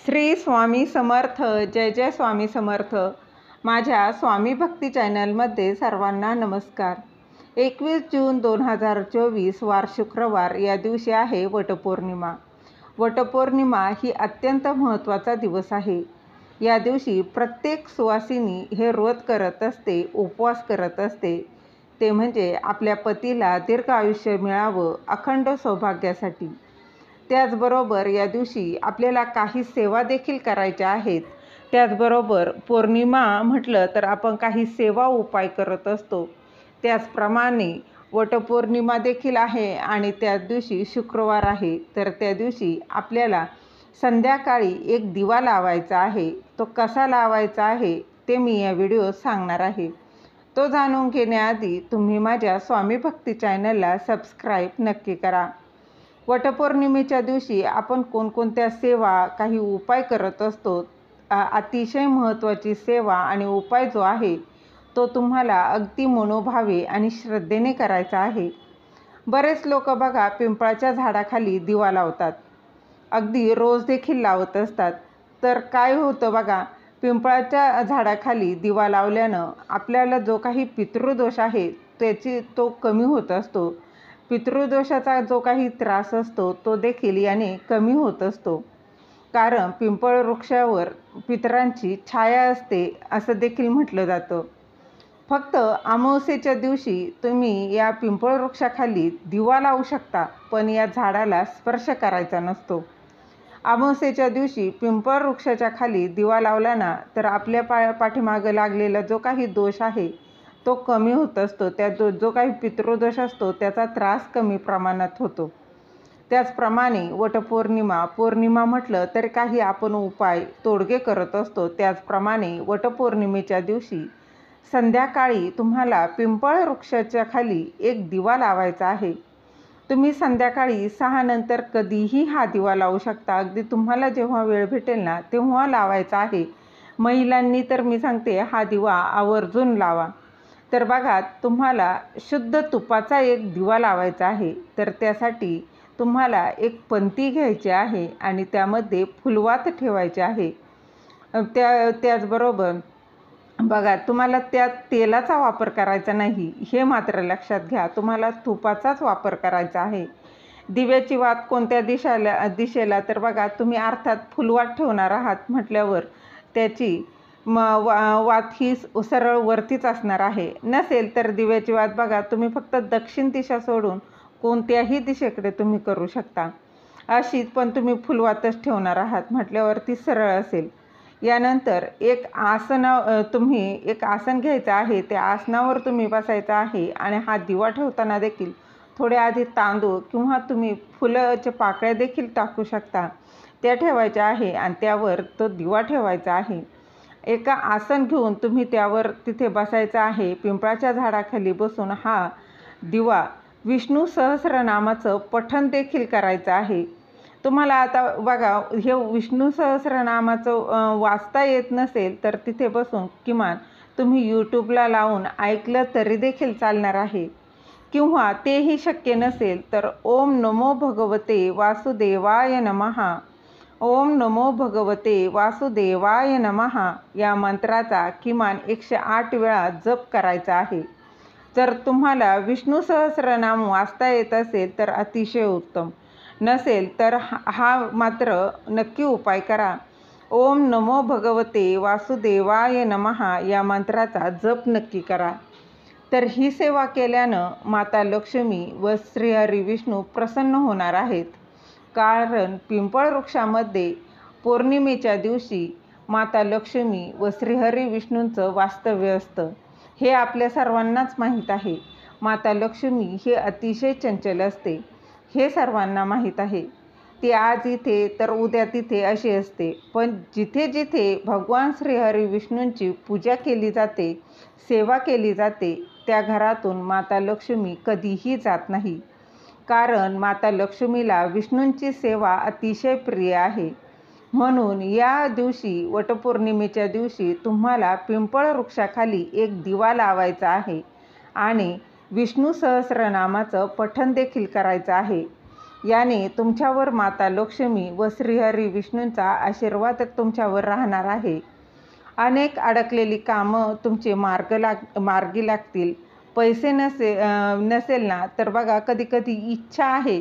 श्री स्वामी समर्थ. जय जय स्वामी समर्थ. माझ्या स्वामी भक्ती चॅनलमध्ये सर्वांना नमस्कार. 21 जून 2024 वार शुक्रवार. या दिवशी आहे वटपौर्णिमा. वटपौर्णिमा ही अत्यंत महत्त्वाचा दिवस आहे. या दिवशी प्रत्येक सुवासिनी हे व्रत करत असते, उपवास करत असते. ते म्हणजे आपल्या पतीला दीर्घ आयुष्य मिळावं, अखंड सौभाग्यासाठी. त्याचबरोबर या दिवशी आपल्याला काही सेवा देखील करायच्या आहेत. त्याचबरोबर पौर्णिमा म्हटलं तर आपण काही सेवा उपाय करत असतो. त्याचप्रमाणे वटपौर्णिमा देखील आहे आणि त्याच दिवशी शुक्रवार आहे. तर त्या दिवशी आपल्याला संध्याकाळी एक दिवा लावायचा आहे. तो कसा लावायचा आहे ते मी या व्हिडिओत सांगणार आहे. तो जाणून घेण्याआधी तुम्ही माझ्या स्वामी भक्ती चॅनलला सबस्क्राईब नक्की करा. वटपौर्णिमेच्या दिवशी आपण कोणकोणत्या सेवा, काही उपाय करत असतो. अतिशय महत्त्वाची सेवा आणि उपाय जो आहे तो तुम्हाला अगदी मनोभावे आणि श्रद्धेने करायचा आहे. बरेच लोक बघा पिंपळाच्या झाडाखाली दिवा लावतात, अगदी रोज देखील लावत असतात. तर काय होतं बघा, पिंपळाच्या झाडाखाली दिवा लावल्यानं आपल्याला जो काही पितृदोष आहे तो कमी होत असतो. पितृदोषाचा जो काही त्रास असतो तो देखील याने कमी होत असतो. कारण पिंपळ वृक्षावर पितरांची छाया असते असं देखील म्हटलं जातं. फक्त अमावस्येच्या दिवशी तुम्ही या पिंपळ वृक्षाखाली दिवा लावू शकता, पण या झाडाला स्पर्श करायचा नसतो. अमावस्येच्या दिवशी पिंपळ वृक्षाच्या खाली दिवा लावला ना तर आपल्या पाठीमागं लागलेला जो काही दोष आहे तो कमी होत असतो. त्या जो काही पितृदोष असतो त्याचा त्रास कमी प्रमाणात होतो. त्याचप्रमाणे पौर्णिमा म्हटलं तर काही आपण उपाय तोडगे करत असतो. त्याचप्रमाणे वटपौर्णिमेच्या दिवशी संध्याकाळी तुम्हाला पिंपळ वृक्षाच्या खाली एक दिवा लावायचा आहे. तुम्ही संध्याकाळी 6 नंतर कधीही हा दिवा लावू शकता. अगदी तुम्हाला जेव्हा वेळ भेटेल ना तेव्हा लावायचा आहे. महिलांनी तर मी सांगते हा दिवा आवर्जून लावा. तर बघा, तुम्हाला शुद्ध तुपाचा एक दिवा लावायचा आहे. तर त्यासाठी तुम्हाला एक पंती घ्यायची आहे आणि त्यामध्ये फुलवात ठेवायचे आहे. त्याचबरोबर बघा, तुम्हाला त्यात तेलाचा वापर करायचा नाही, हे मात्र लक्षात घ्या. तुम्हाला तुपाचाच वापर करायचा आहे. दिव्याची वात कोणत्या दिशेला तर बघा, तुम्ही अर्थात फुलवात ठेवणार आहात म्हटल्यावर त्याची वात ही सरळ वरतीच असणार आहे. नसेल तर दिव्याची वात बघा, तुम्ही फक्त दक्षिण दिशा सोडून कोणत्याही दिशेकडे तुम्ही करू शकता. अशीच पण तुम्ही फुलवातच ठेवणार आहात म्हटल्यावर ती सरळ असेल. यानंतर एक आसन घ्यायचं आहे. त्या आसनावर तुम्ही बसायचं आहे आणि हा दिवा ठेवताना देखील थोडे आधी तांदूळ किंवा तुम्ही फुलाच्या पाकळ्या देखील टाकू शकता, त्या ठेवायच्या आहे आणि त्यावर तो दिवा ठेवायचा आहे. एका आसन घेऊन तुम्ही त्यावर तिथे बसायचं आहे. पिंपळाच्या झाडाखाली बसून हा दिवा विष्णू सहस्रनामाचं पठण देखील करायचं आहे. तुम्हाला आता बघा, हे विष्णू सहस्रनामाचं वाचता येत नसेल तर तिथे बसून किमान तुम्ही यूट्यूबला लावून ऐकलं तरी देखील चालणार आहे. किंवा तेही शक्य नसेल तर ओम नमो भगवते वासुदेवाय नमः, ओम नमो भगवते वासुदेवाय नमः या मंत्राचा किमान 108 वेळा जप करायचा आहे. जर तुम्हाला विष्णू सहस्रनाम वाचता येत असेल तर अतिशय उत्तम. नसेल तर हा मात्र नक्की उपाय करा. ओम नमो भगवते वासुदेवाय नमः या मंत्राचा जप नक्की करा. तर ही सेवा केल्यानं माता लक्ष्मी व श्रीहरी विष्णू प्रसन्न होणार आहेत. कारण पिंपळ वृक्षामध्ये पौर्णिमेच्या दिवशी माता लक्ष्मी व श्रीहरी विष्णूंचं वास्तव्य असतं, हे आपल्या सर्वांनाच माहीत आहे. माता लक्ष्मी ही अतिशय चंचल असते, हे सर्वांना माहीत आहे. ती आज इथे तर उद्या तिथे अशी असते. पण जिथे जिथे भगवान श्रीहरी विष्णूंची पूजा केली जाते, सेवा केली जाते, त्या घरातून माता लक्ष्मी कधीही जात नाही. कारण माता लक्ष्मीला विष्णूंची सेवा अतिशय प्रिय आहे. म्हणून या दिवशी, वटपौर्णिमेच्या दिवशी तुम्हाला पिंपळ वृक्षाखाली एक दिवा लावायचा आहे आणि विष्णू सहस्रनामाचं पठण देखील करायचं आहे. याने तुमच्यावर माता लक्ष्मी व श्रीहरी विष्णूंचा आशीर्वाद तुमच्यावर राहणार आहे. अनेक अडकलेली कामं तुमचे मार्गी लागतील. पैसे नसेल ना तर बघा, कधी कधी इच्छा आहे,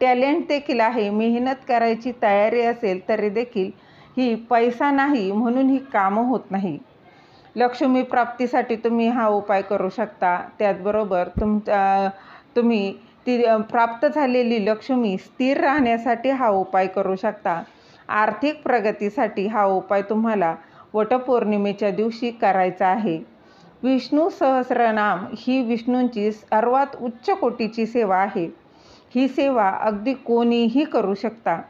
टॅलेंट देखील आहे, मेहनत करायची तयारी असेल तरी देखील ही पैसा नाही म्हणून ही कामं होत नाही. लक्ष्मी प्राप्तीसाठी तुम्ही हा उपाय करू शकता. त्याचबरोबर तुम्ही ती प्राप्त झालेली लक्ष्मी स्थिर राहण्यासाठी हा उपाय करू शकता. आर्थिक प्रगतीसाठी हा उपाय तुम्हाला वटपौर्णिमेच्या दिवशी करायचा आहे. विष्णू सहस्रनाम ही विष्णूंची सर्वात उच्च कोटीची सेवा आहे. ही सेवा अगदी कोणीही करू शकता.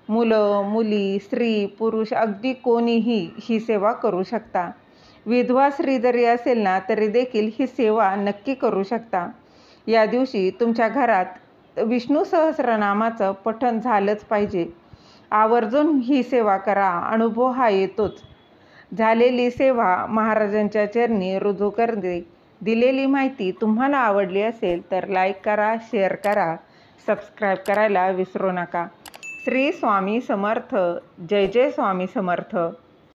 मुलं, मुली, स्त्री, पुरुष अगदी कोणीही ही सेवा करू शकता. विधवा स्त्री जरी असेल ना तरी देखील ही सेवा नक्की करू शकता. या दिवशी तुमच्या घरात विष्णू सहस्रनामाचं पठण झालंच पाहिजे. आवर्जून ही सेवा करा, अनुभव हा येतोच. झालेली सेवा महाराजांच्या चरणी रुजू करते. दिलेली माहिती तुम्हाला आवडली असेल तर लाईक करा, शेअर करा, सबस्क्राईब करायला विसरू नका. श्री स्वामी समर्थ. जय जय स्वामी समर्थ.